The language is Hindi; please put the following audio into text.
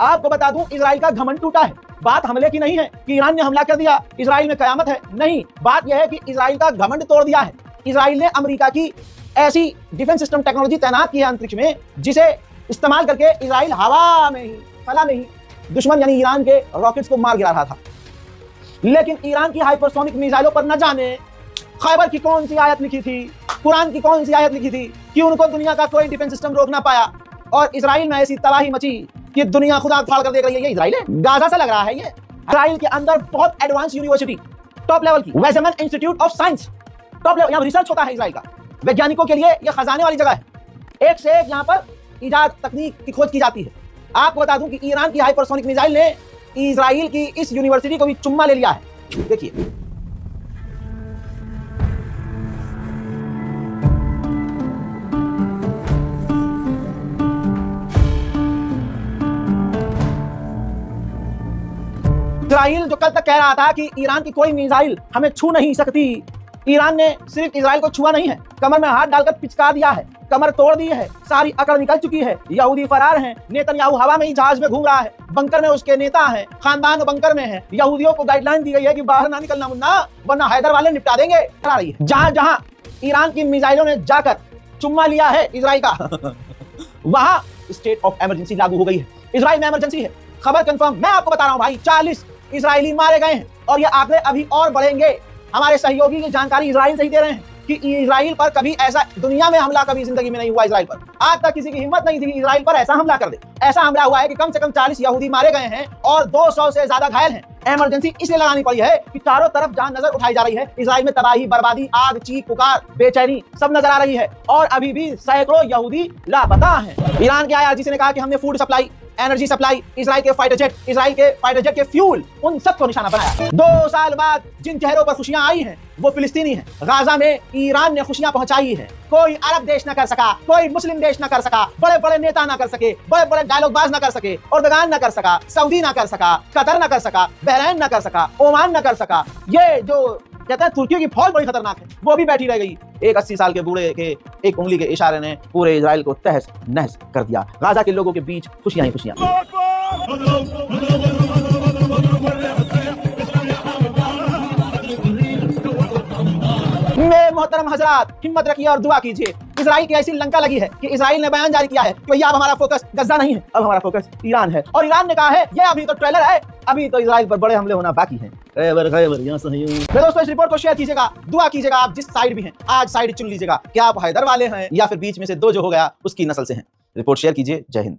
आपको बता दूं, इजराइल का घमंड टूटा है। बात हमले की नहीं है कि ईरान ने हमला कर दिया, इजराइल में कयामत है, नहीं। बात यह है कि इजराइल का घमंड तोड़ दिया है। इजराइल ने अमेरिका की ऐसी डिफेंस सिस्टम टेक्नोलॉजी तैनात की है अंतरिक्ष में, जिसे इस्तेमाल करके इजराइल हवा में ही, फला में ही दुश्मन यानी ईरान के रॉकेट्स को मार गिरा रहा था। लेकिन ईरान की हाइपरसोनिक मिसाइलों पर न जाने खैबर की कौन सी आयत लिखी थी, कुरान की कौन सी आयत लिखी थी कि उनको दुनिया का कोई डिफेंस सिस्टम रोक ना पाया, और इजराइल में ऐसी तबाही मची कि दुनिया खुदा फाड़ कर देख रही है। ये इजराइल है, गाजा से लग रहा है। ये इजराइल के अंदर बहुत एडवांस यूनिवर्सिटी, टॉप लेवल की Weizmann institute of science, top level, यहाँ रिसर्च होता है। इजराइल का वैज्ञानिकों के लिए यह खजाने वाली जगह है। एक से एक यहाँ पर इजाद तकनीक की खोज की जाती है। आपको बता दूं कि ईरान की हाइपरसोनिक मिसाइल ने इजराइल की इस यूनिवर्सिटी को भी चुम्मा ले लिया है। देखिए, इजराइल जो कल तक कह रहा था कि ईरान की कोई मिसाइल हमें छू नहीं सकती, ईरान ने सिर्फ इजराइल को छुआ नहीं है, कमर में हाथ डालकर पिचका दिया है, कमर तोड़ दी है, सारी अकड़ निकल चुकी है। यहूदी फरार हैं, नेतन्याहू हवा में ही जहाज में घूम रहा है, बंकर में उसके नेता हैं, खानदान बंकर में है। यहूदियों को गाइडलाइन दी गई है कि बाहर ना निकलना मुन्ना, वरना हैदर वाले निपटा देंगे। जहां जहां ईरान की मिसाइलों ने जाकर चुम्मा लिया है इजराइल का, वहां स्टेट ऑफ इमरजेंसी लागू हो गई है। इजराइल में इमरजेंसी है, खबर कंफर्म। मैं आपको बता रहा हूं भाई, 40 इजरायली मारे गए हैं और ये आंकड़े अभी और बढ़ेंगे। हमारे सहयोगी की जानकारी इजराइल से ही दे रहे हैं कि इजराइल पर कभी ऐसा दुनिया में हमला कभी जिंदगी में नहीं हुआ। इजराइल पर आज तक किसी की हिम्मत नहीं थी कि इजराइल पर ऐसा हमला कर दे। ऐसा हमला हुआ है कि कम से कम 40 यहूदी मारे गए हैं और 200 से ज्यादा घायल हैं। इमरजेंसी इसलिए लगानी पड़ी है कि चारों तरफ जहां नजर उठाई जा रही है, इजराइल में तबाही, बर्बादी, आग, चीख पुकार, बेचैनी सब नजर आ रही है और अभी भी सैकड़ों यहूदी लापता हैं। ईरान के IRGC ने कहा कि हमने food supply, energy supply, Israel के फाइटर जेट के फ्यूल, उन सबको निशाना बनाया। 2 साल बाद जिन चेहरों पर खुशियां आई हैं वो फिलिस्तीनी हैं। गाजा में ईरान ने खुशियां पहुंचाई हैं। कोई अरब देश न कर सका, कोई मुस्लिम देश न कर सका, बड़े बड़े नेता न कर सके, बड़े बड़े डायलॉगबाज न कर सके, उर्दगान न कर सका, सऊदी न कर सका, कतर न कर सका, बहरैन न कर सका, ओमान न कर सका। ये जो कहते हैं तुर्की की फौज बड़ी खतरनाक है, वो भी बैठी रह गई। एक 80 साल के बूढ़े के एक उंगली के इशारे ने पूरे इजराइल को तहस नहस कर दिया। गाजा के लोगों के बीच खुशियां ही खुशियां। मेरे मोहतरम हजरात, हिम्मत रखिए और दुआ कीजिए। इजराइल की ऐसी लंका लगी है कि इजराइल ने बयान जारी किया है कि भैया अब हमारा फोकस गजा नहीं है, अब हमारा फोकस ईरान है। और ईरान ने कहा है ये अभी तो ट्रेलर है, अभी तो इजराइल पर बड़े हमले होना बाकी हैं। मेरे दोस्तों, इस रिपोर्ट को शेयर कीजिएगा, दुआ कीजिएगा। आप जिस साइड भी हैं आज साइड चुन लीजिएगा, क्या आप हैदर वाले हैं या फिर बीच में से दो जो हो गया उसकी नस्ल से हैं। रिपोर्ट शेयर कीजिए। जय हिंद।